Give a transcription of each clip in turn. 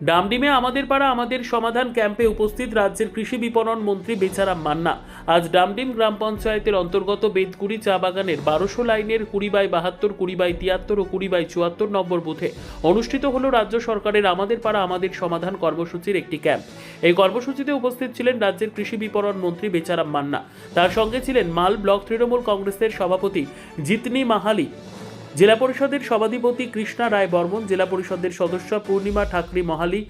ডামডিমে আমাদের পাড়া আমাদের সমাধান ক্যাম্পে উপস্থিত রাজ্যের কৃষি বিপণন মন্ত্রী বেচারাম মান্না। আজ ডামডিম গ্রাম পঞ্চায়েতের অন্তর্গত বেদগুড়ি চা বাগানের 1200 লাইনের 20/72, 20/73 ও 20/74 নম্বর বুথে অনুষ্ঠিত হল রাজ্য সরকারের আমাদের পাড়া আমাদের সমাধান কর্মসূচির একটি ক্যাম্প। এই কর্মসূচিতে উপস্থিত ছিলেন রাজ্যের কৃষি বিপণন মন্ত্রী বেচারাম মান্না। তার সঙ্গে ছিলেন মাল ব্লক তৃণমূল কংগ্রেসের সভাপতি জিতনি মাহালি, জেলা পরিষদের সভাধিপতি কৃষ্ণা রায় বর্মন, জেলা পরিষদের সদস্য পূর্ণিমা ঠাকরি মহালি,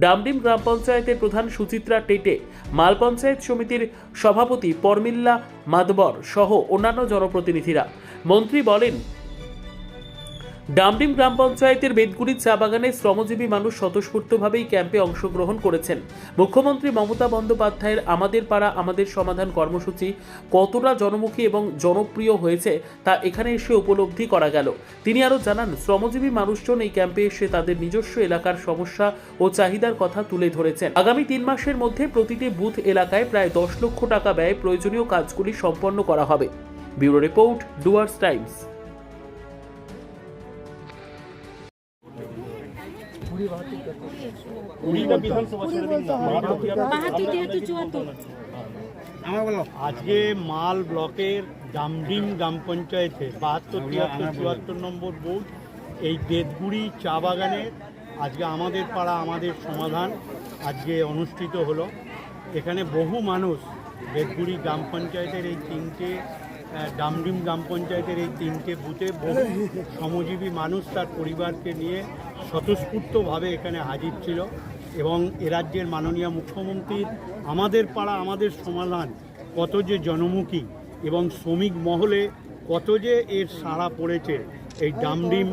ডামডিম গ্রাম পঞ্চায়েতের প্রধান সুচিত্রা টেটে, মাল পঞ্চায়েত সমিতির সভাপতি পরমিল্লা মাদবর সহ অন্যান্য জনপ্রতিনিধিরা। মন্ত্রী বলেন, ডামডিম গ্রাম পঞ্চায়েতের বেদগুড়ির চা বাগানে শ্রমজীবী মানুষ স্বতঃস্ফূর্তভাবেই ক্যাম্পে অংশগ্রহণ করেছেন। মুখ্যমন্ত্রী মমতা বন্দ্যোপাধ্যায়ের আমাদের পাড়া আমাদের সমাধান কর্মসূচি কতটা জনমুখী এবং জনপ্রিয় হয়েছে তা এখানে এসে উপলব্ধি করা গেল। তিনি আরও জানান, শ্রমজীবী মানুষজন এই ক্যাম্পে এসে তাদের নিজস্ব এলাকার সমস্যা ও চাহিদার কথা তুলে ধরেছেন। আগামী 3 মাসের মধ্যে প্রতিটি বুথ এলাকায় প্রায় 10 লক্ষ টাকা ব্যয়ে প্রয়োজনীয় কাজগুলি সম্পন্ন করা হবে। Bureau report, Dooars Times. আজকে মাল ব্লকের ডামডিম গ্রাম পঞ্চায়েতে 72, 73, 74 নম্বর বুথ এই বেদগুড়ি চা বাগানে আজকে আমাদের পাড়া আমাদের সমাধান আজকে অনুষ্ঠিত হলো। এখানে বহু মানুষ বেদগুড়ি গ্রাম পঞ্চায়েতের এই তিনটে ডামডিম গ্রাম পঞ্চায়েতের এই তিনটে বুথে বহু শ্রমজীবী মানুষ তার পরিবারকে নিয়ে স্বতঃস্ফূর্তভাবে এখানে হাজির ছিল এবং এ রাজ্যের মাননীয় মুখ্যমন্ত্রীর আমাদের পাড়া আমাদের সমাধান কত যে জনমুখী এবং শ্রমিক মহলে কত যে এর সাড়া পড়েছে এই ডামডিম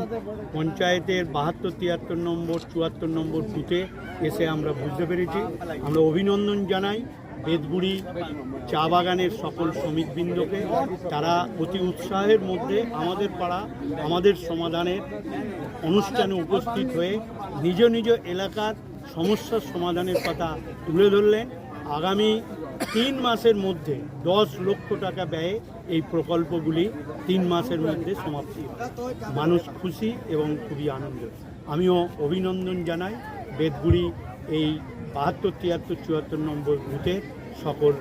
পঞ্চায়েতের 72, 73 নম্বর 74 নম্বর বুথে এসে আমরা বুঝতে পেরেছি। আমরা অভিনন্দন জানাই বেদগুড়ি চা বাগানের সকল শ্রমিকবৃন্দকে। তারা অতি উৎসাহের মধ্যে আমাদের পাড়া আমাদের সমাধানের অনুষ্ঠানে উপস্থিত হয়ে নিজ নিজ এলাকার সমস্যার সমাধানের কথা তুলে ধরলেন। আগামী 3 মাসের মধ্যে 10 লক্ষ টাকা ব্যয়ে এই প্রকল্পগুলি 3 মাসের মধ্যে সমাপ্তি। মানুষ খুশি এবং খুবই আনন্দ। আমিও অভিনন্দন জানাই বেদগুড়ি এই 72, 73, 74 নম্বর বুথে সকল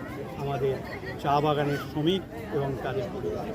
আমাদের চা বাগানের শ্রমিক এবং তাদের পরিবার।